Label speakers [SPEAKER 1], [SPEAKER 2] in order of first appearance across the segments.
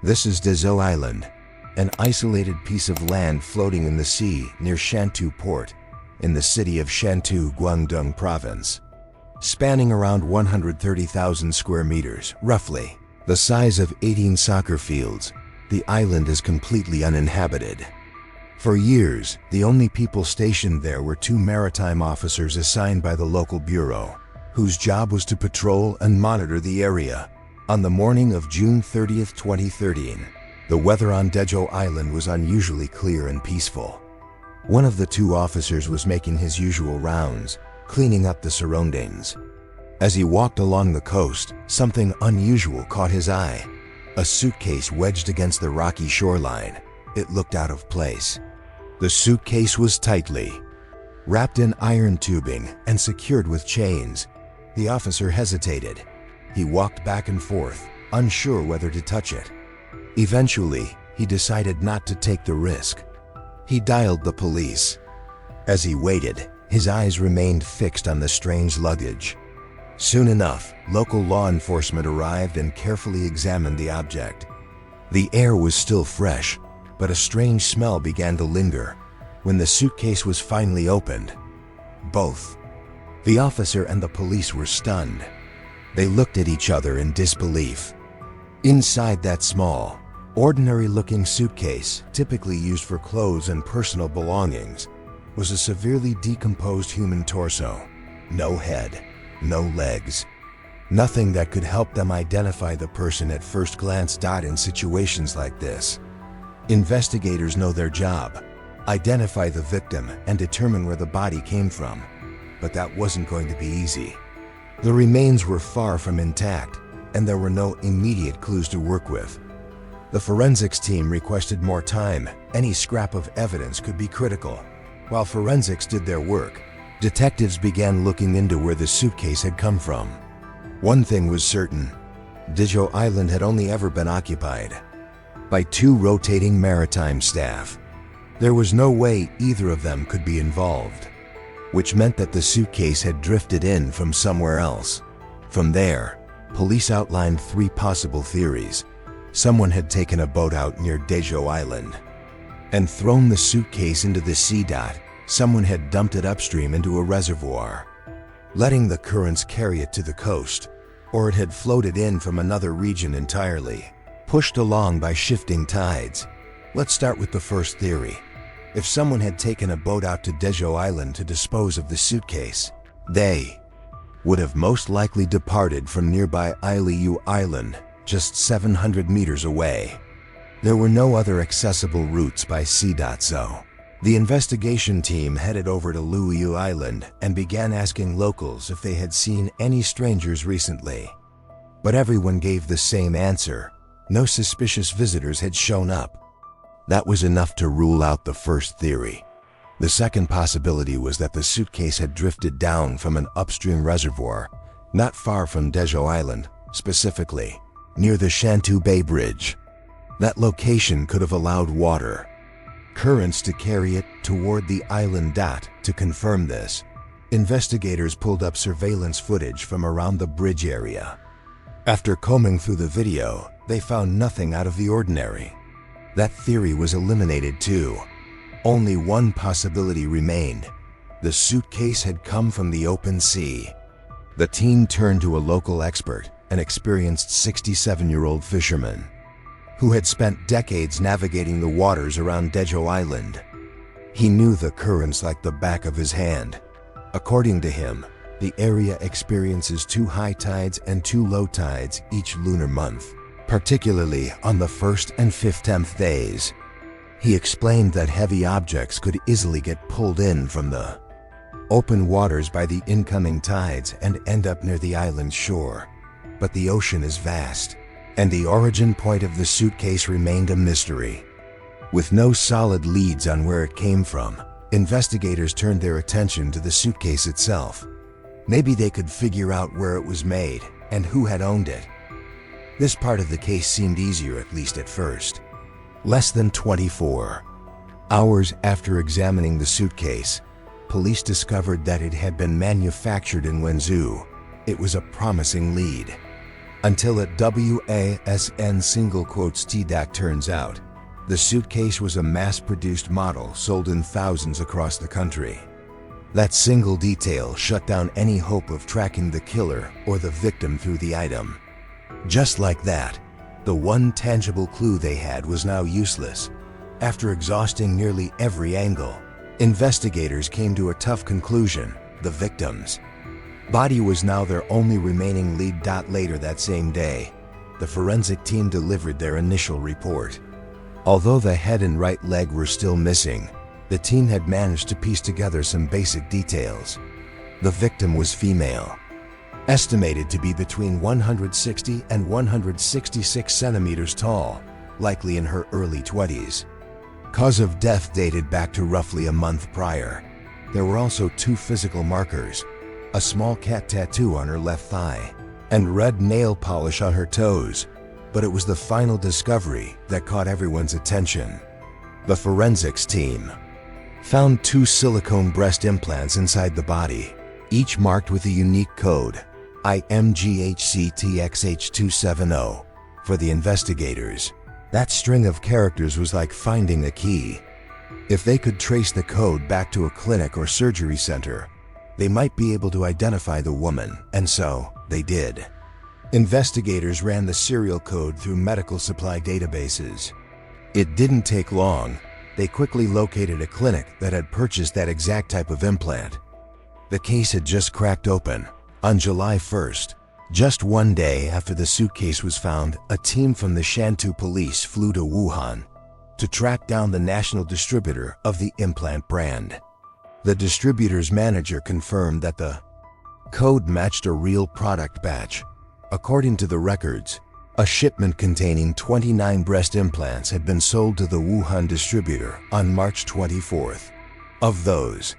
[SPEAKER 1] This is Dezo Island, an isolated piece of land floating in the sea near Shantou Port, in the city of Shantou, Guangdong Province. Spanning around 130,000 square meters, roughly the size of 18 soccer fields, the island is completely uninhabited. For years, the only people stationed there were two maritime officers assigned by the local bureau, whose job was to patrol and monitor the area. On the morning of June 30, 2013, the weather on Dezo Island was unusually clear and peaceful. One of the two officers was making his usual rounds, cleaning up the surroundings. As he walked along the coast, something unusual caught his eye. A suitcase wedged against the rocky shoreline. It looked out of place. The suitcase was tightly wrapped in iron tubing and secured with chains. The officer hesitated. He walked back and forth, unsure whether to touch it. Eventually, he decided not to take the risk. He dialed the police. As he waited, his eyes remained fixed on the strange luggage. Soon enough, local law enforcement arrived and carefully examined the object. The air was still fresh, but a strange smell began to linger. When the suitcase was finally opened, both the officer and the police were stunned. They looked at each other in disbelief. Inside that small, ordinary-looking suitcase, typically used for clothes and personal belongings, was a severely decomposed human torso. No head, no legs. Nothing that could help them identify the person at first glance. In situations like this, investigators know their job: identify the victim and determine where the body came from. But that wasn't going to be easy. The remains were far from intact, and there were no immediate clues to work with. The forensics team requested more time. Any scrap of evidence could be critical. While forensics did their work, detectives began looking into where the suitcase had come from. One thing was certain: Dezo Island had only ever been occupied by two rotating maritime staff. There was no way either of them could be involved, which meant that the suitcase had drifted in from somewhere else. From there, police outlined three possible theories. Someone had taken a boat out near Dezo Island and thrown the suitcase into the sea. Someone had dumped it upstream into a reservoir, letting the currents carry it to the coast, or it had floated in from another region entirely, pushed along by shifting tides. Let's start with the first theory. If someone had taken a boat out to Dezo Island to dispose of the suitcase, they would have most likely departed from nearby Iliu Island, just 700 meters away. There were no other accessible routes by sea. So, the investigation team headed over to Liu Island and began asking locals if they had seen any strangers recently. But everyone gave the same answer: no suspicious visitors had shown up. That was enough to rule out the first theory. The second possibility was that the suitcase had drifted down from an upstream reservoir, not far from Dezo Island, specifically near the Shantou Bay Bridge. That location could have allowed water currents to carry it toward the island. To confirm this, investigators pulled up surveillance footage from around the bridge area. After combing through the video, they found nothing out of the ordinary. That theory was eliminated too. Only one possibility remained: the suitcase had come from the open sea. The team turned to a local expert, an experienced 67-year-old fisherman who had spent decades navigating the waters around Dezo Island. He knew the currents like the back of his hand. According to him, the area experiences two high tides and two low tides each lunar month, particularly on the 1st and 15th days. He explained that heavy objects could easily get pulled in from the open waters by the incoming tides and end up near the island's shore. But the ocean is vast, and the origin point of the suitcase remained a mystery. With no solid leads on where it came from, investigators turned their attention to the suitcase itself. Maybe they could figure out where it was made and who had owned it. This part of the case seemed easier, at least at first. Less than 24 hours after examining the suitcase, police discovered that it had been manufactured in Wenzhou. It was a promising lead. Until it WASN single quotes TDAC turns out, the suitcase was a mass-produced model sold in thousands across the country. That single detail shut down any hope of tracking the killer or the victim through the item. Just like that, the one tangible clue they had was now useless. After exhausting nearly every angle, investigators came to a tough conclusion: the victim's body was now their only remaining lead. Later that same day, the forensic team delivered their initial report. Although the head and right leg were still missing, the team had managed to piece together some basic details. The victim was female, estimated to be between 160 and 166 centimeters tall, likely in her early 20s. Cause of death dated back to roughly a month prior. There were also two physical markers: a small cat tattoo on her left thigh and red nail polish on her toes. But it was the final discovery that caught everyone's attention. The forensics team found two silicone breast implants inside the body, each marked with a unique code, IMGHCTXH270. For the investigators, that string of characters was like finding a key. If they could trace the code back to a clinic or surgery center, they might be able to identify the woman, and so they did. Investigators ran the serial code through medical supply databases. It didn't take long. They quickly located a clinic that had purchased that exact type of implant. The case had just cracked open. On July 1st, just one day after the suitcase was found, a team from the Shantou police flew to Wuhan to track down the national distributor of the Implant brand. The distributor's manager confirmed that the code matched a real product batch. According to the records, a shipment containing 29 breast implants had been sold to the Wuhan distributor on March 24th. Of those,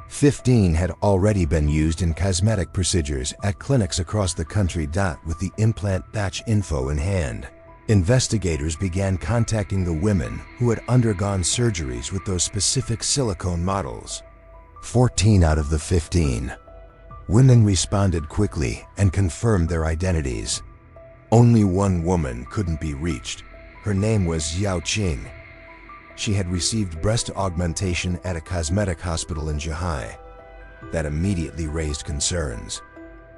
[SPEAKER 1] 15 had already been used in cosmetic procedures at clinics across the country. With the implant batch info in hand, investigators began contacting the women who had undergone surgeries with those specific silicone models. 14 out of the 15 women responded quickly and confirmed their identities. Only one woman couldn't be reached. Her name was Xiao Qing. She had received breast augmentation at a cosmetic hospital in Zhuhai. That immediately raised concerns.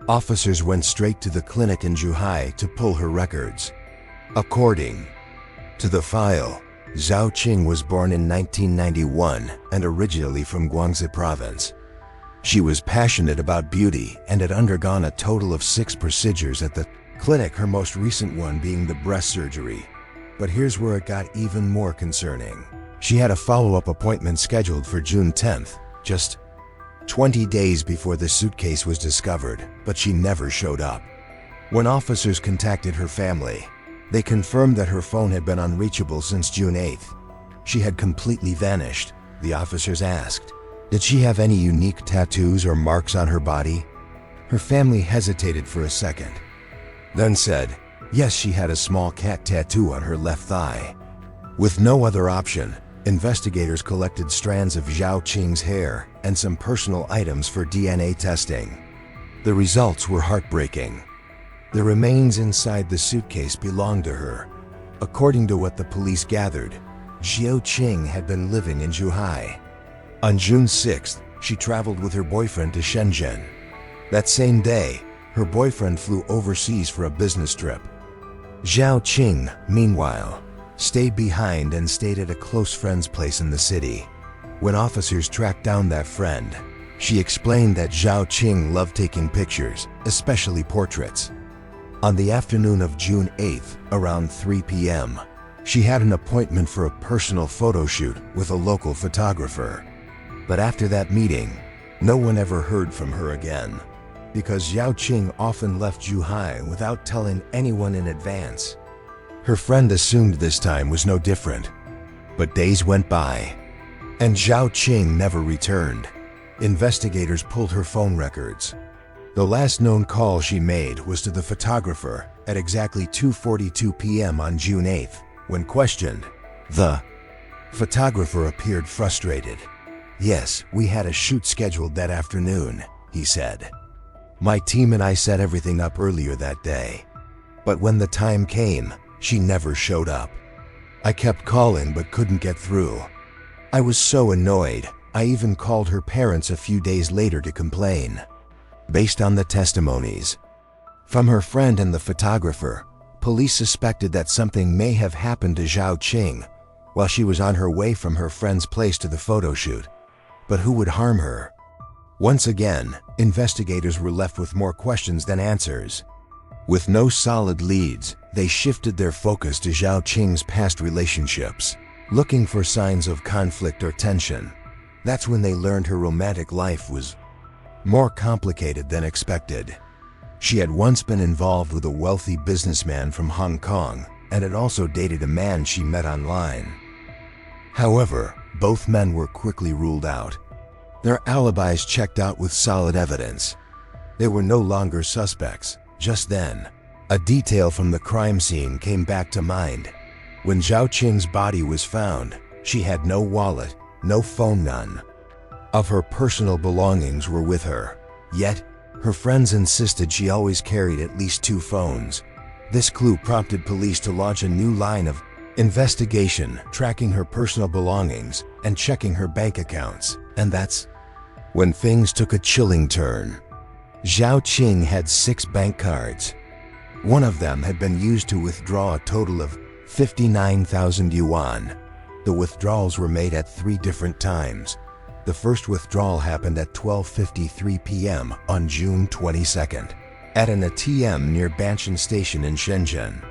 [SPEAKER 1] Officers went straight to the clinic in Zhuhai to pull her records. According to the file, Xiao Qing was born in 1991 and originally from Guangxi province. She was passionate about beauty and had undergone a total of 6 procedures at the clinic, her most recent one being the breast surgery. But here's where it got even more concerning. She had a follow-up appointment scheduled for June 10th, just 20 days before the suitcase was discovered, but she never showed up. When officers contacted her family, they confirmed that her phone had been unreachable since June 8th. She had completely vanished. The officers asked, did she have any unique tattoos or marks on her body? Her family hesitated for a second, then said, yes, she had a small cat tattoo on her left thigh. With no other option, investigators collected strands of Xiao Qing's hair and some personal items for DNA testing. The results were heartbreaking. The remains inside the suitcase belonged to her. According to what the police gathered, Xiao Qing had been living in Zhuhai. On June 6th, she traveled with her boyfriend to Shenzhen. That same day, her boyfriend flew overseas for a business trip. Xiao Qing, meanwhile, stayed behind and stayed at a close friend's place in the city. When officers tracked down that friend, she explained that Xiao Qing loved taking pictures, especially portraits. On the afternoon of June 8th, around 3 p.m., she had an appointment for a personal photo shoot with a local photographer. But after that meeting, no one ever heard from her again, because Xiao Qing often left Zhuhai without telling anyone in advance. Her friend assumed this time was no different. But days went by, and Xiao Qing never returned. Investigators pulled her phone records. The last known call she made was to the photographer at exactly 2:42 p.m. on June 8th. When questioned, the photographer appeared frustrated. Yes, we had a shoot scheduled that afternoon, he said. My team and I set everything up earlier that day. But when the time came, she never showed up. I kept calling but couldn't get through. I was so annoyed, I even called her parents a few days later to complain. Based on the testimonies from her friend and the photographer, police suspected that something may have happened to Zhao Qing while she was on her way from her friend's place to the photo shoot. But who would harm her? Once again, investigators were left with more questions than answers. With no solid leads, they shifted their focus to Zhao Qing's past relationships, looking for signs of conflict or tension. That's when they learned her romantic life was more complicated than expected. She had once been involved with a wealthy businessman from Hong Kong and had also dated a man she met online. However, both men were quickly ruled out. Their alibis checked out with solid evidence. They were no longer suspects. Just then, a detail from the crime scene came back to mind. When Zhao Qing's body was found, she had no wallet, no phone, none of her personal belongings were with her. Yet, her friends insisted she always carried at least 2 phones. This clue prompted police to launch a new line of investigation, tracking her personal belongings and checking her bank accounts. And that's when things took a chilling turn. Zhao Qing had 6 bank cards. One of them had been used to withdraw a total of 59,000 yuan. The withdrawals were made at 3 different times. The first withdrawal happened at 12:53 p.m. on June 22nd, at an ATM near Banshan Station in Shenzhen.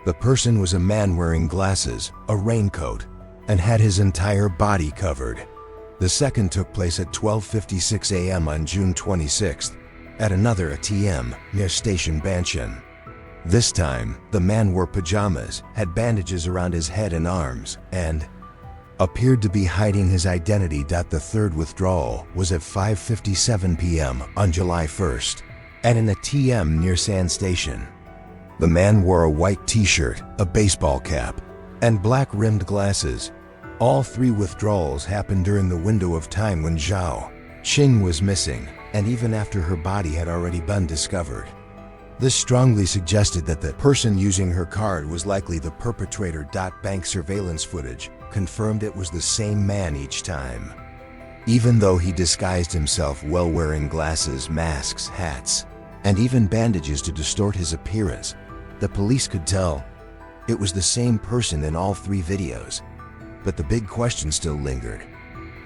[SPEAKER 1] The person was a man wearing glasses, a raincoat, and had his entire body covered. The second took place at 12:56 a.m. on June 26th, at another ATM near Station Banshan. This time, the man wore pajamas, had bandages around his head and arms, and appeared to be hiding his identity. The third withdrawal was at 5:57 p.m. on July 1st, at an ATM near Sand Station. The man wore a white t-shirt, a baseball cap, and black-rimmed glasses. All 3 withdrawals happened during the window of time when Zhao Qing was missing, and even after her body had already been discovered. This strongly suggested that the person using her card was likely the perpetrator. Bank surveillance footage confirmed it was the same man each time. Even though he disguised himself well, wearing glasses, masks, hats, and even bandages to distort his appearance, the police could tell it was the same person in all 3 videos. But the big question still lingered.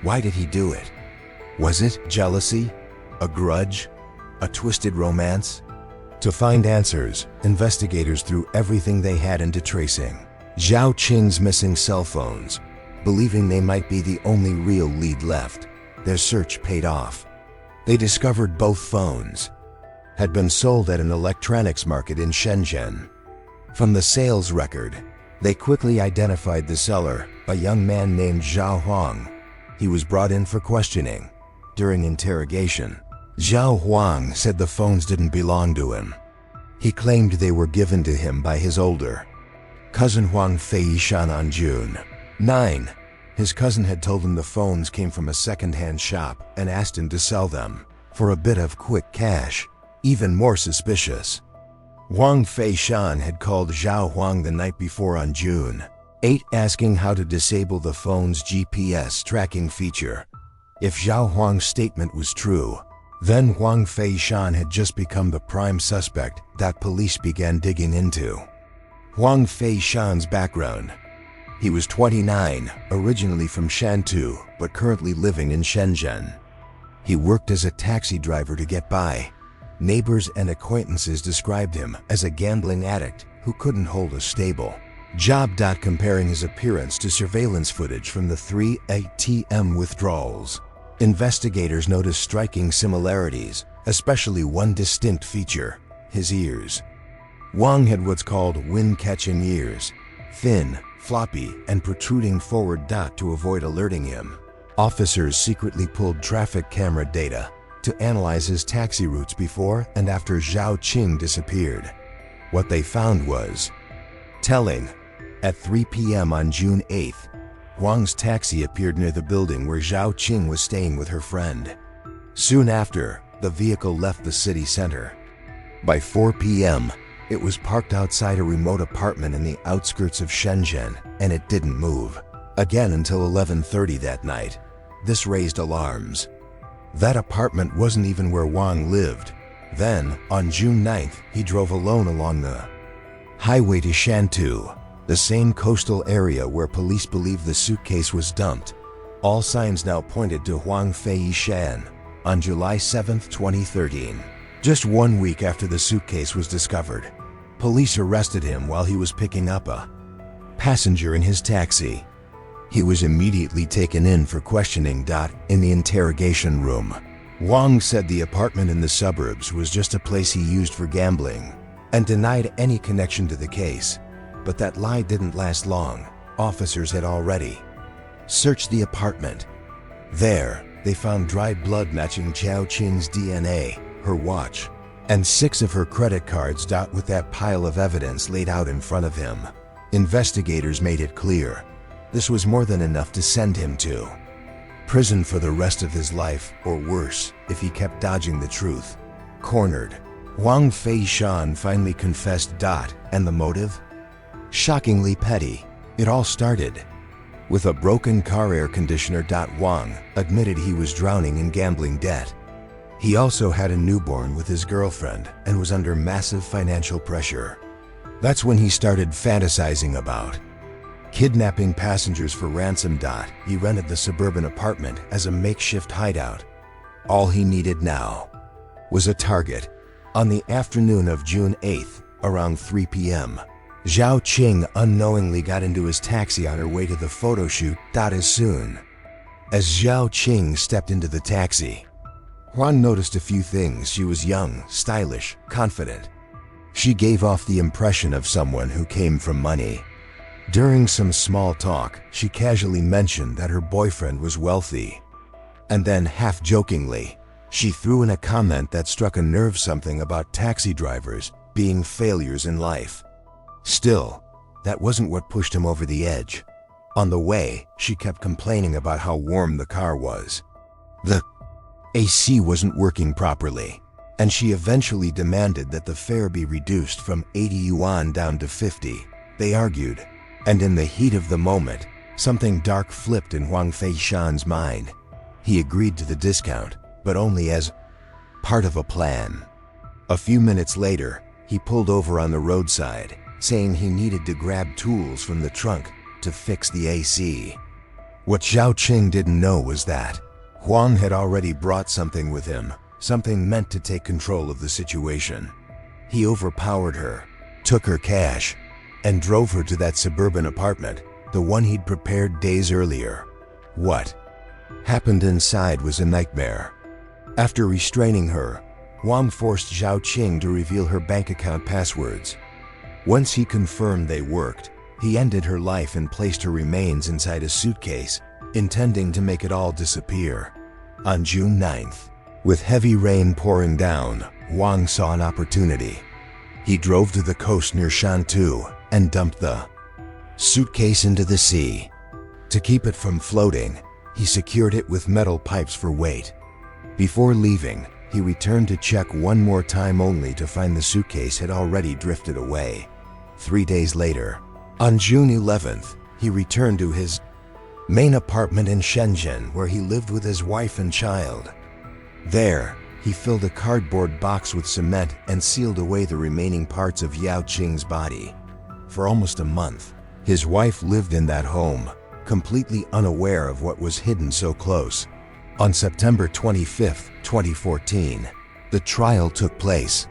[SPEAKER 1] Why did he do it? Was it jealousy? A grudge? A twisted romance? To find answers, investigators threw everything they had into tracing Zhao Qing's missing cell phones, believing they might be the only real lead left. Their search paid off. They discovered both phones had been sold at an electronics market in Shenzhen. From the sales record, they quickly identified the seller, a young man named Zhao Huang. He was brought in for questioning. During interrogation, Zhao Huang said the phones didn't belong to him. He claimed they were given to him by his older cousin Huang Feishan on June 9. His cousin had told him the phones came from a second-hand shop and asked him to sell them for a bit of quick cash. Even more suspicious, Huang Feishan had called Zhao Huang the night before on June 8, asking how to disable the phone's GPS tracking feature. If Zhao Huang's statement was true, then Huang Feishan had just become the prime suspect that police began digging into. Huang Feishan's background. He was 29, originally from Shantou, but currently living in Shenzhen. He worked as a taxi driver to get by. Neighbors and acquaintances described him as a gambling addict who couldn't hold a stable job. Comparing his appearance to surveillance footage from the 3 ATM withdrawals, investigators noticed striking similarities, especially one distinct feature: his ears. Huang had what's called wind-catching ears, thin, floppy, and protruding forward. To avoid alerting him, officers secretly pulled traffic camera data to analyze his taxi routes before and after Zhao Qing disappeared. What they found was telling. At 3 p.m. on June 8th, Huang's taxi appeared near the building where Zhao Qing was staying with her friend. Soon after, the vehicle left the city center. By 4 p.m., It was parked outside a remote apartment in the outskirts of Shenzhen, and it didn't move again until 11:30 that night. This raised alarms. That apartment wasn't even where Wang lived. Then, on June 9th, he drove alone along the highway to Shantou, the same coastal area where police believe the suitcase was dumped. All signs now pointed to Huang Feishan. On July 7, 2013, just 1 week after the suitcase was discovered, police arrested him while he was picking up a passenger in his taxi. He was immediately taken in for questioning. In the interrogation room, Wang said the apartment in the suburbs was just a place he used for gambling and denied any connection to the case. But that lie didn't last long. Officers had already searched the apartment. There, they found dried blood matching Zhao Qing's DNA, her watch, and 6 of her credit cards. With that pile of evidence laid out in front of him, investigators made it clear this was more than enough to send him to prison for the rest of his life, or worse, if he kept dodging the truth. Cornered, Huang Feishan finally confessed. And the motive? Shockingly petty. It all started with a broken car air conditioner. Wang admitted he was drowning in gambling debt. He also had a newborn with his girlfriend and was under massive financial pressure. That's when he started fantasizing about kidnapping passengers for ransom. He rented the suburban apartment as a makeshift hideout. All he needed now was a target. On the afternoon of June 8th, around 3 p.m., Zhao Qing unknowingly got into his taxi on her way to the photo shoot. As soon as Zhao Qing stepped into the taxi, Huang noticed a few things. She was young, stylish, confident. She gave off the impression of someone who came from money. During some small talk, she casually mentioned that her boyfriend was wealthy. And then, half-jokingly, she threw in a comment that struck a nerve, something about taxi drivers being failures in life. Still, that wasn't what pushed him over the edge. On the way, she kept complaining about how warm the car was. The AC wasn't working properly, and she eventually demanded that the fare be reduced from 80 yuan down to 50. They argued, and in the heat of the moment, something dark flipped in Huang Feishan's mind. He agreed to the discount, but only as part of a plan. A few minutes later, he pulled over on the roadside, saying he needed to grab tools from the trunk to fix the AC. What Zhao Qing didn't know was that Huang had already brought something with him, something meant to take control of the situation. He overpowered her, took her cash, and drove her to that suburban apartment, the one he'd prepared days earlier. What happened inside was a nightmare. After restraining her, Huang forced Zhao Qing to reveal her bank account passwords. Once he confirmed they worked, he ended her life and placed her remains inside a suitcase, intending to make it all disappear. On June 9th, with heavy rain pouring down, Huang saw an opportunity. He drove to the coast near Shantou and dumped the suitcase into the sea. To keep it from floating, he secured it with metal pipes for weight. Before leaving, he returned to check one more time, only to find the suitcase had already drifted away. 3 days later, on June 11th, he returned to his main apartment in Shenzhen, where he lived with his wife and child. There, he filled a cardboard box with cement and sealed away the remaining parts of Yao Qing's body. For almost a month, his wife lived in that home, completely unaware of what was hidden so close. On September 25, 2014, the trial took place.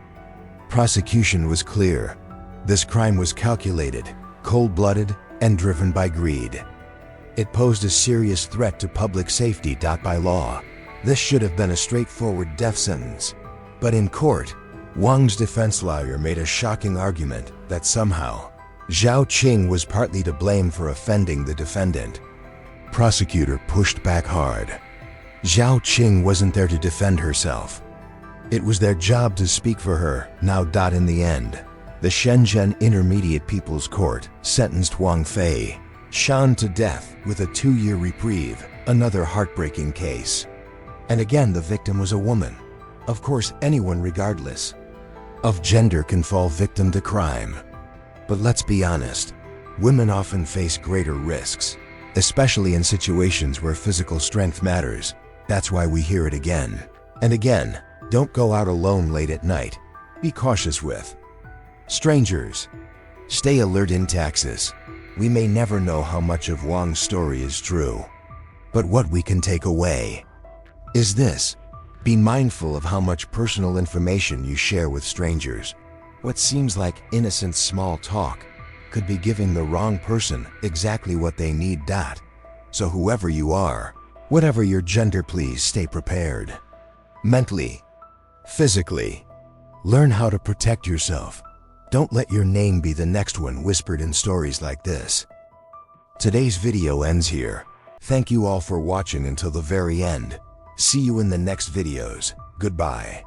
[SPEAKER 1] Prosecution was clear. This crime was calculated, cold-blooded, and driven by greed. It posed a serious threat to public safety. By law, this should have been a straightforward death sentence. But in court, Wang's defense lawyer made a shocking argument that somehow Zhao Qing was partly to blame for offending the defendant. Prosecutor pushed back hard. Zhao Qing wasn't there to defend herself. It was their job to speak for her. Now. In the end, the Shenzhen Intermediate People's Court sentenced Huang Feishan to death with a 2-year reprieve, another heartbreaking case. And again, the victim was a woman. Of course, anyone regardless of gender can fall victim to crime. But let's be honest, women often face greater risks, especially in situations where physical strength matters. That's why we hear it again and again. Don't go out alone late at night. Be cautious with strangers. Stay alert in taxis. We may never know how much of Wang's story is true. But what we can take away is this: be mindful of how much personal information you share with strangers. What seems like innocent small talk could be giving the wrong person exactly what they need. So whoever you are, whatever your gender, please stay prepared. Mentally, physically, learn how to protect yourself. Don't let your name be the next one whispered in stories like this. Today's video ends here. Thank you all for watching until the very end. See you in the next videos. Goodbye.